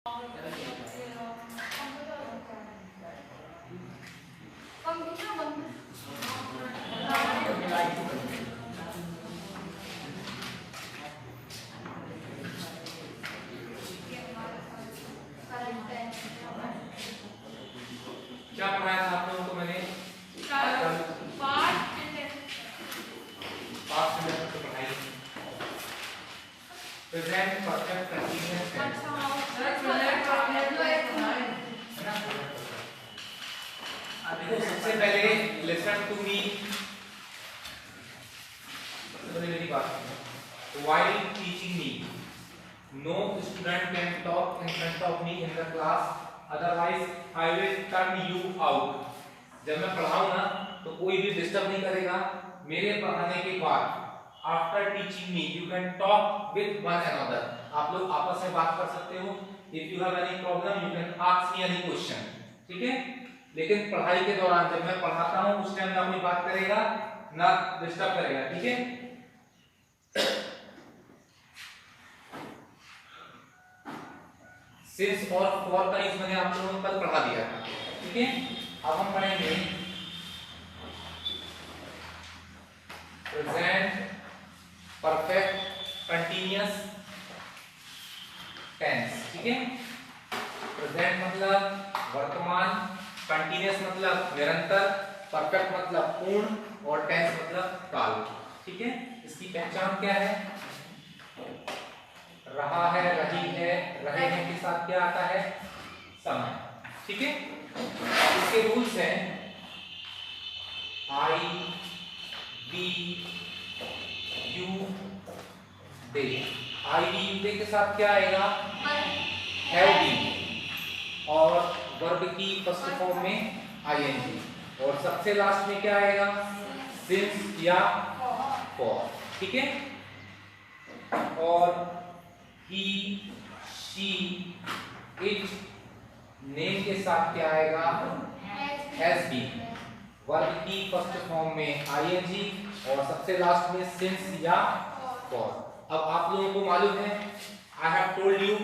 क्या पढ़ाया था आप लोगों को मैंने? Present perfect continuous tense. देखो सबसे पहले लिसन टू मी, मेरी बात सुनो। While teaching me, no student can talk in front of me in the class, otherwise I will turn you out. जब मैं पढ़ाऊं ना तो कोई भी डिस्टर्ब नहीं करेगा। मेरे पढ़ाने के बाद after teaching me you can talk with one another, आप लोग आपस में बात कर सकते हो। If you have any problem you can ask me any question, ठीक है। लेकिन पढ़ाई के दौरान जब मैं पढ़ाता हूं उस टाइम ना कोई बात करेगा ना डिस्टर्ब करेगा, ठीक है। सिंस और फॉर का यूज मैंने आप लोगों को कल पढ़ा दिया था, ठीक है। अब हम पढ़ेंगे प्रेजेंट परफेक्ट कंटीन्यूअस टेंस, ठीक है। प्रेजेंट मतलब वर्तमान, कंटीन्यूअस मतलब निरंतर, परफेक्ट मतलब पूर्ण और टेंस मतलब काल, ठीक है। इसकी पहचान क्या है? रहा है, रही है, रहे हैं के साथ क्या आता है? समय, ठीक है। इसके रूल्स हैं I, we, you, they. I, we, you, they के साथ क्या आएगा? हैव बीन, और वर्ब की फर्स्ट फॉर्म में आईएनजी, और सबसे लास्ट में क्या आएगा? सिंस या फॉर, ठीक है। और ही, शी, इट, नेम के साथ क्या आएगा? हैज बीन, वर्ब की फर्स्ट फॉर्म में आईएनजी और सबसे लास्ट में सिंस या फॉर। अब आप लोगों को मालूम है, I have told you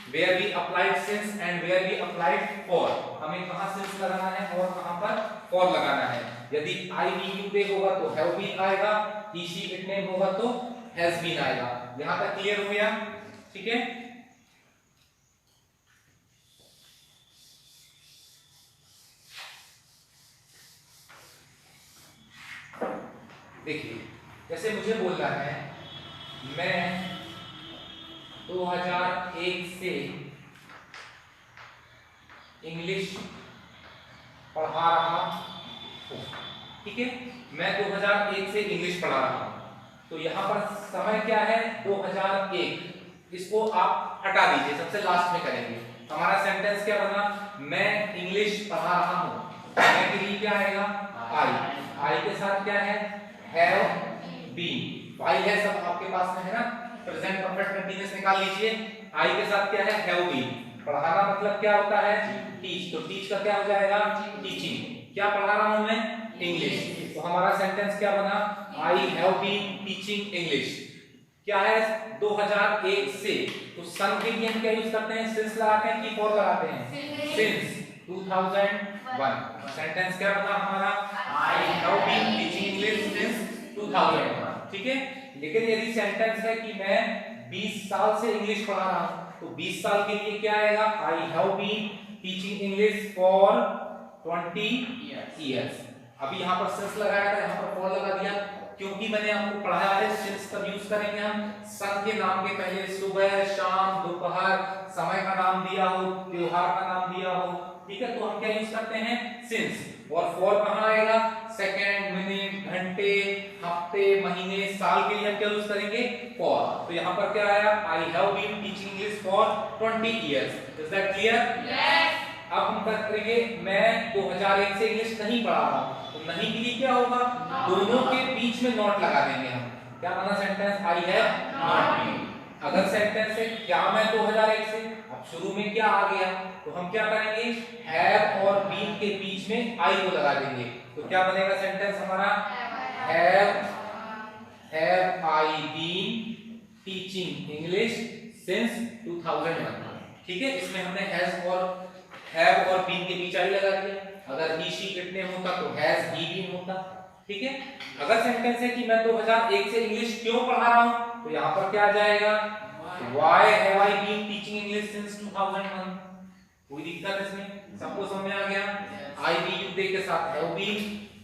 where we applied since and where we applied for, हमें कहां since लगाना है और कहां पर for लगाना है। यदि I, be, you, they होगा तो have been आएगा, he, she, it, name होगा तो has been आएगा। यहां तक क्लियर हो गया, ठीक है। देखिए जैसे मुझे बोलना है मैं 2001 से इंग्लिश पढ़ा रहा हूं, ठीक है। मैं 2001 से इंग्लिश पढ़ा रहा हूं, तो यहां पर समय क्या है? 2001, इसको आप हटा दीजिए, सबसे लास्ट में करेंगे। हमारा सेंटेंस क्या बना? मैं इंग्लिश पढ़ा रहा हूं। मैं के लिए क्या आएगा? आई, आई के साथ क्या है? हैव बीन, वाई है सब आपके पास में है ना। प्रेजेंट परफेक्ट कंटीन्यूअस निकाल लीजिए। आई के साथ क्या है? Have been. पढ़ाना मतलब क्या होता है? टीच, तो टीच का क्या हो जाएगा? टीचिंग। क्या पढ़ा रहा हूं मैं? इंग्लिश। तो हमारा सेंटेंस क्या बना? I have been teaching English. क्या है? 2001 से, तो सन के लिए हम क्या यूज करते हैं? सिंस लगाते हैं कि फॉर लगाते हैं? सिंस 2001। सेंटेंस क्या बना हमारा? I have been teaching English since 2001, ठीक है। लेकिन यदि सेंटेंस है कि मैं 20 साल से इंग्लिश पढ़ा रहा हूं, तो 20 साल के लिए क्या आएगा? I have been teaching English for 20 years. अभी यहां पर सिंस लगाया था, यहां पर फॉर लगा दिया, क्योंकि मैंने आपको पढ़ाया है सिंस कब यूज करेंगे हम? सन के नाम के पहले सुबह, शाम, दोपहर, समय का नाम दिया हो, त्योहार का नाम दिया हो, ठीक है, तो हम क्या यूज करते हैं? सिंस। और फॉर कहां आएगा? सेकंड, मिनट, घंटे, हफ्ते, महीने, साल के लिए हम क्या यूज करेंगे? फॉर। तो यहां पर क्या आया? I have been teaching English for 20 years. Is that clear? Yes. अब हम बात करेंगे मैं 2001 से इंग्लिश नहीं पढ़ा रहा हूं, तो नहीं के लिए क्या होगा? दोनों के बीच में नॉट लगा देंगे हम। क्या बना sentence? I have not been. अगर सेंटेंस है क्या मैं 2001 से, अब शुरू में क्या आ गया, तो हम क्या करेंगे? हैव और बीन के बीच में आई को लगा देंगे। तो क्या बनेगा सेंटेंस हमारा? Have I been teaching English since 2001, ठीक है, इसमें हमने हैज और हैव और बीन के बीच आई लगा दिया। अगर ही शी इट ने होता तो हैज ही बीन होता। ठीक है, अगर सेंटेंस है कि मैं 2001 से इंग्लिश क्यों पढ़ा रहा हूं, तो यहां पर क्या आ जाएगा, why have I been teaching English since 2001। कोई दिक्कत इसमें, सबको समझ में आ गया। आई बी यू दे के साथ हैव बीन,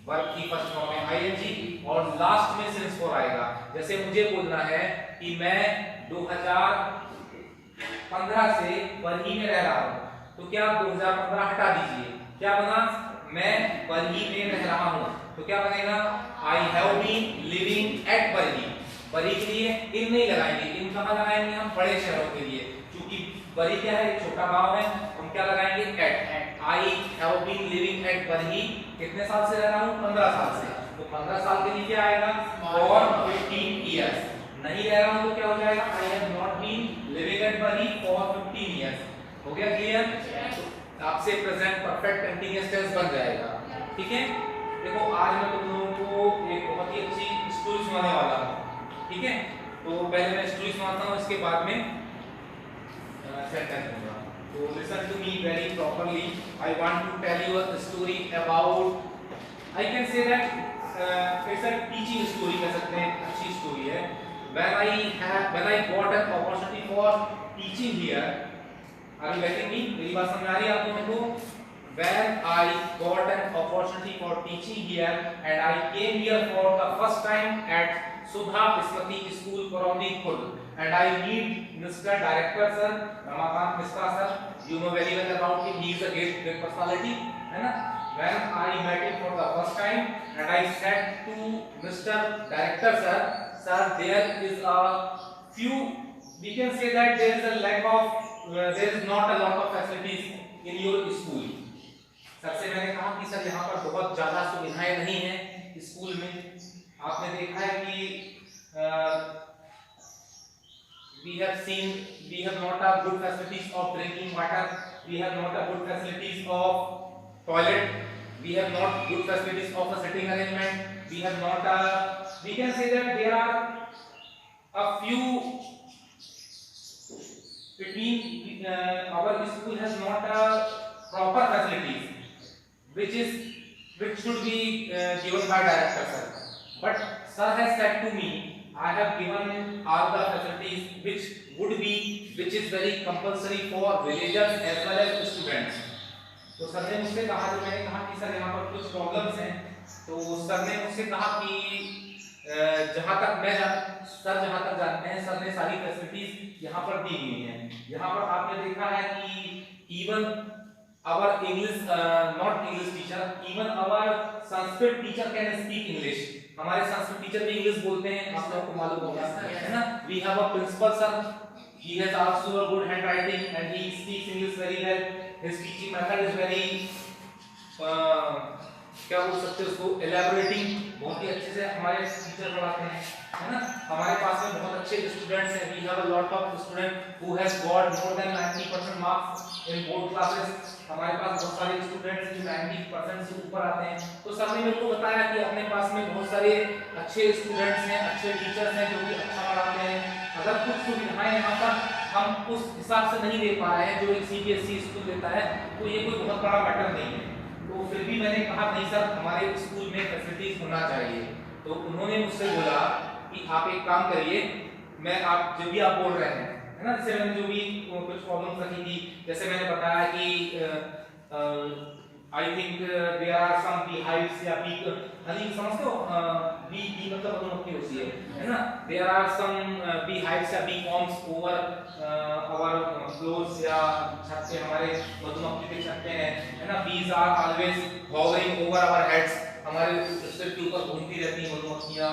वर्ब की फर्स्ट फॉर्म में आईएनजी और लास्ट में सिंस फॉर आएगा। जैसे मुझे बोलना है कि मैं 2015 से बरही में रह रहा हूं, तो क्या 2015 हटा दीजिए, क्या बना, मैं बरही में रह रहा हूं, तो क्या बनेगा, I have been living at Barhi. Barhi के लिए इन नहीं लगाएंगे, इन कहां लगाएंगे हम, बड़े शहरों के लिए, क्योंकि बरही क्या है, छोटा गांव है, हम क्या लगाएंगे, at. I have been living at Barhi, कितने साल से रह रहा हूं, 15 साल से, तो 15 साल के लिए क्या आएगा, फॉर 15 इयर्स। नहीं रह रहा हूं तो क्या हो जाएगा, I have not been living at Barhi for 15 years. हो गया क्लियर, तो आपसे प्रेजेंट परफेक्ट कंटीन्यूअस टेंस बन जाएगा। ठीक है, देखो आज मैं तुम लोगों को एक बहुत ही अच्छी स्टोरी सुनाने वाला हूं। ठीक है, तो पहले मैं स्टोरी सुनाता हूं, इसके बाद में सेंटेंस दूंगा। तो listen to me very properly, I want to tell you a story about, I can say that it's a teaching story, कह सकते हैं, अच्छी स्टोरी है। when I got an opportunity for teaching here, are you getting me, मेरी बात समझ आ रही है आप लोगों को? When I got an opportunity for teaching here and I came here for the first time at Sudha Smriti School Koroni Khurd and I meet Mr. Director sir Ramakant Mishra sir, you know very well about him, he is a great personality, है ना? When I met him for the first time and I said to Mr. Director sir, there is a few, we can say that there is a lack of there is not a lot of facilities in your school. Sir से मैंने कहा कि sir यहाँ पर बहुत ज्यादा सुविधाएं नहीं हैं स्कूल में। आपने देखा है कि we have seen we have not a good facilities of drinking water, we have not a good facilities of toilet, we have not good facilities of a sitting arrangement, we have not a, we can say that there are a few between our school has not a proper facilities which should be given by director sir, but sir has said to me I have given all the facilities which is very compulsory for villagers as well as students. तो sir ने मुझसे कहा, जो मैंने कहा कि sir यहाँ पर कुछ प्रॉब्लम्स हैं, तो सर ने मुझसे कहा कि जहाँ तक जानते हैं सर ने सारी फैसिलिटीज यहाँ पर दी हुई हैं। यहाँ पर आपने देखा है कि even our English not English teacher, even our Sanskrit teacher can speak English. हमारे संस्कृत टीचर भी इंग्लिश बोलते हैं, आप लोगों को मालूम होगा, है ना? We have a principal sir, he has also a good handwriting and he speaks English very well. His teaching method is very क्या बोल सकते हैं उसको, elaborating, बहुत ही अच्छे से हमारे टीचर पढ़ाते हैं, है ना? हमारे पास में बहुत अच्छे स्टूडेंट्स हैं। We have a lot of students who has got more than 90% marks in board classes. हमारे पास बहुत सारे स्टूडेंट्स जो 90% से ऊपर आते हैं। तो सर ने मेरे को बताया कि अपने पास में बहुत सारे अच्छे स्टूडेंट्स हैं, अच्छे टीचर्स हैं जो कि अच्छा पढ़ाते हैं। अगर कुछ सुविधाएं यहाँ पर हम उस हिसाब से नहीं दे पा रहे हैं जो एक सीबीएसई स्कूल देता है, तो ये कोई बहुत बड़ा मैटर नहीं है। तो फिर भी मैंने कहा नहीं सर, हमारे स्कूल में फैसिलिटीज होना चाहिए। तो उन्होंने मुझसे बोला कि आप एक काम करिए, मैं आप जो भी आप बोल रहे हैं, है ना, जैसे मैंने जो भी कुछ प्रॉब्लम्स रखी थी, जैसे मैंने बताया कि I think there are some beehives या बी, हनी समझते हो, बी मतलब मधुमक्खी होती है ना? देयर आर सम बीहाइव्स या bee combs over our floors या छत पे, हमारे मधुमक्खी के छत पे है ना? Bees are always hovering over our heads, हमारे सिर के ऊपर घूमती रहती हैं मधुमक्खियां,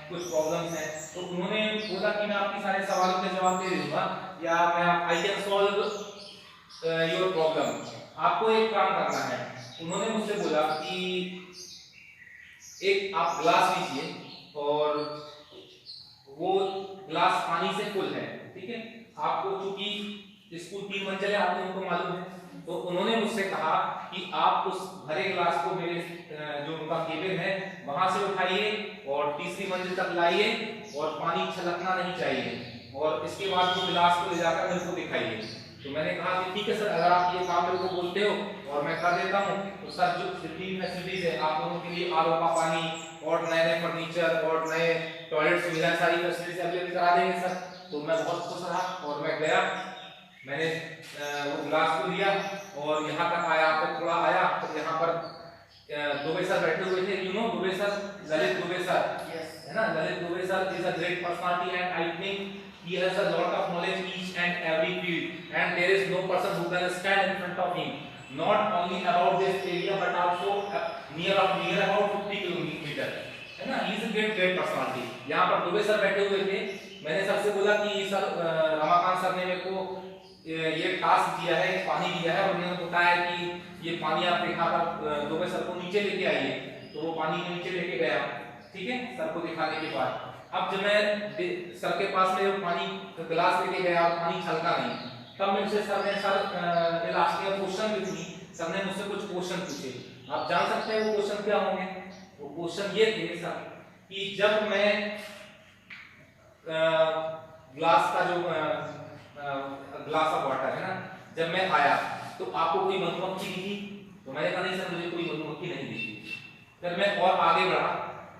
कुछ प्रॉब्लम्स हैं। तो उन्होंने बोला कि मैं आपके सारे सवालों के जवाब दे दूंगा या मैं I can solve your problem, आपको एक काम करना है। उन्होंने मुझसे बोला कि एक आप ग्लास लीजिए और वो ग्लास पानी से फुल है, ठीक है? आपको चूंकि स्कूल 3 मंजिल है, आप लोगों को मालूम है, तो उन्होंने मुझसे कहा कि आप उस भरे ग्लास को मेरे जो उनका केबिन है वहां से उठाइए और तीसरी मंजिल तक लाइए और पानी छलकना नहीं चाहिए, और इसके बाद वो गिलास को ले जाकर मेरे को दिखाइए। तो मैंने कहा कि ठीक है सर, अगर आप ये काम मेरे को बोलते हो और मैं कर देता हूँ, तो सर जो जितनी फैसिलिटीज है आप लोगों के लिए, आरओ का पानी और नए नए फर्नीचर और नए टॉयलेट सुविधा, सारी फैसिलिटीज अवेलेबल करा देंगे सर। तो मैं बहुत खुश रहा और मैं गया, मैंने वो ग्लास को लिया और यहाँ तक आया, फिर थोड़ा आया, तो यहाँ पर दुबे सर बैठे हुए थे, you know Dubey sir, Lalit Dubey sir, है ना, Lalit Dubey sir is a great personality and I think he has a lot of knowledge each and every field and there is no person who can stand in front of him, not only about this area but also near about 50 kilometer, है ना, he is a great personality। यहाँ पर Dubey sir बैठे हुए थे, मैंने sir से बोला कि सर रमाकांत सर ने मेरे को ये टास्क दिया है, पानी दिया है और उन्होंने बताया कि ये पानी आप दिखाकर दुबे सर को नीचे लेके आइए, तो वो पानी नीचे लेके गया, ठीक है, सर को दिखाने के बाद। अब जब मैं सर के पास में पानी गिलास लेके गया और पानी छलका नहीं, तब मुझसे सर ने लास्ट में क्वेश्चन भी थी, सर ने मुझसे कुछ क्वेश्चन पूछे। आप जान सकते हैं वो क्वेश्चन क्या होंगे? वो क्वेश्चन ये थे सर कि जब मैं ग्लास का जो ग्लास ऑफ वाटर है ना, जब मैं आया तो आपको कोई मधुमक्खी दिखी? तो मैंने कहा नहीं सर, मुझे कोई मधुमक्खी नहीं दिखी। फिर मैं और आगे बढ़ा,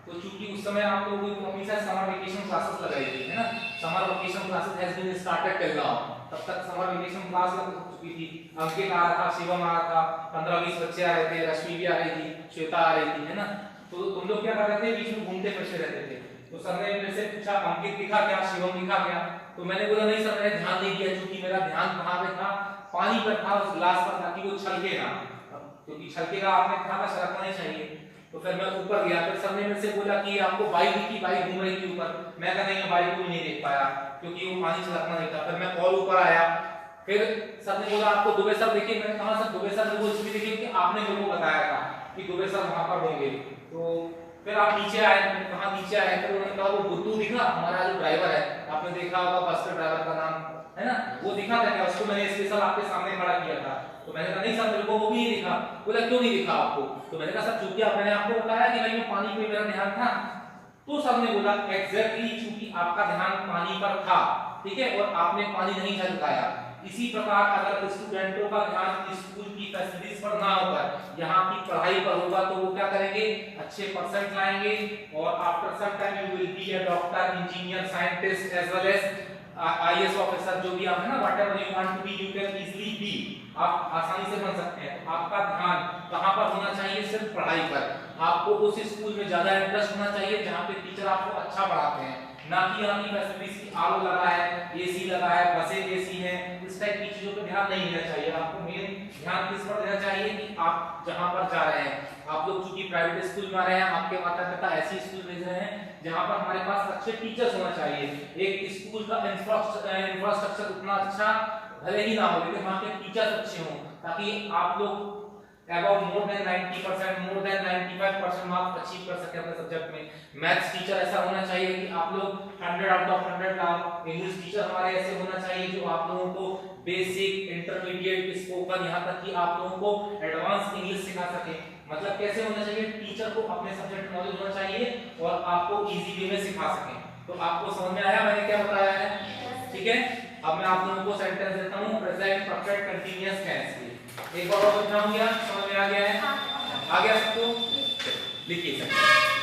तो चूंकि उस समय आप लोगों को हमेशा समर वेकेशन क्लासेस लगाई थी, है ना, summer vacation classes has been started till now, तब तक समर वेकेशन क्लास लग चुकी थी, अंकित आ रहा था, शिवम आ रहा था, 15-20 बच्चे आ रहे थे, रश्मि भी आ रही थी, श्वेता आ रही थी, है ना, तो तुम लोग क्या कर रहे थे, बीच में घूमते फिरते रहते थे। तो सर ने मेरे से पूछा अंकित दिखा क्या, शिवम दिखा क्या? तो मैंने बोला नहीं सर, मैंने ध्यान नहीं दिया, क्योंकि मेरा ध्यान कहाँ पे था, पानी पर था, उस गिलास पर, ताकि वो छलके ना, क्योंकि छलकेगा आपने कहा था छलकना नहीं चाहिए। तो फिर मैं ऊपर गया, फिर सर ने मेरे से बोला कि आपको बाइक दिखी? बाइक घूम रही थी ऊपर। मैं कहा नहीं, बाइक को नहीं देख पाया क्योंकि वो पानी छलकना नहीं था। फिर मैं और ऊपर आया, फिर सर ने बोला आपको दुबे सर दिखे? मैंने कहा सर दुबे सर वो इसलिए दिखे कि आपने मेरे को बताया था कि दुबे सर वहां पर होंगे। तो फिर आप नीचे आए, मैंने कहा नीचे आए, फिर उन्होंने कहा वो बुद्धू दिखा, हमारा जो ड्राइवर है, आपने देखा होगा बस के ड्राइवर का नाम है ना, वो दिखा था क्या? उसको मैंने स्पेशल आपके सामने खड़ा किया था। तो मैंने कहा नहीं सर, मेरे को वो भी नहीं दिखा। बोला क्यों नहीं दिखा आपको? तो मैंने कहा सर चूंकि मैंने आपको बताया कि भाई पानी पे मेरा ध्यान था। तो सर ने बोला एग्जैक्टली, चूंकि आपका ध्यान पानी पर था, ठीक है, और आपने पानी नहीं छलकाया। इसी प्रकार अगर स्टूडेंटों का ध्यान स्कूल की फैसिलिटीज पर ना होकर यहाँ की पढ़ाई पर होगा, तो वो क्या करेंगे? अच्छे परसेंट लाएंगे और after some time you will be a doctor, engineer, scientist as well as IAS officer, जो भी आप है ना, whatever you want to be, you can easily be, आप आसानी से बन सकते हैं। तो आपका ध्यान कहां पर होना चाहिए? सिर्फ पढ़ाई पर। आपको उस स्कूल में ज्यादा इंटरेस्ट होना चाहिए जहां पे टीचर आपको अच्छा पढ़ाते हैं, ना कि यहाँ की फैसिलिटीज की आरओ लगा है, एसी लगा है, बसें एसी हैं, इस टाइप की चीजों पर ध्यान नहीं देना चाहिए। आपको मेन ध्यान किस पर देना चाहिए कि आप जहां पर जा रहे हैं, आप लोग चूंकि प्राइवेट स्कूल में आ रहे हैं, आपके माता पिता ऐसी स्कूल भेज रहे हैं जहां पर हमारे पास अच्छे टीचर्स होना चाहिए। एक स्कूल का इंफ्रास्ट्रक्चर उतना अच्छा भले ही ना हो, लेकिन वहां के टीचर्स अच्छे हों, ताकि आप लोग about more than 90%, more than 95% marks achieve कर सके अपने सब्जेक्ट में। मैथ्स टीचर ऐसा होना चाहिए कि आप लोग 100 आउट ऑफ 100 लाओ। इंग्लिश टीचर हमारे ऐसे होना चाहिए जो आप लोगों को बेसिक, इंटरमीडिएट, स्पोकन, यहाँ तक कि आप लोगों को एडवांस इंग्लिश सिखा सके। मतलब कैसे होना चाहिए? टीचर को अपने सब्जेक्ट नॉलेज होना चाहिए और आपको इजी वे में सिखा सके। तो आपको समझ में आया मैंने क्या बताया है? ठीक है, अब मैं आप लोगों को सेंटेंस देता हूँ प्रेजेंट परफेक्ट कंटीन्यूअस टेंस के। एक बार और समझाऊंगा, समझ में आ गया है? आ गया सबको? लिखिए सर।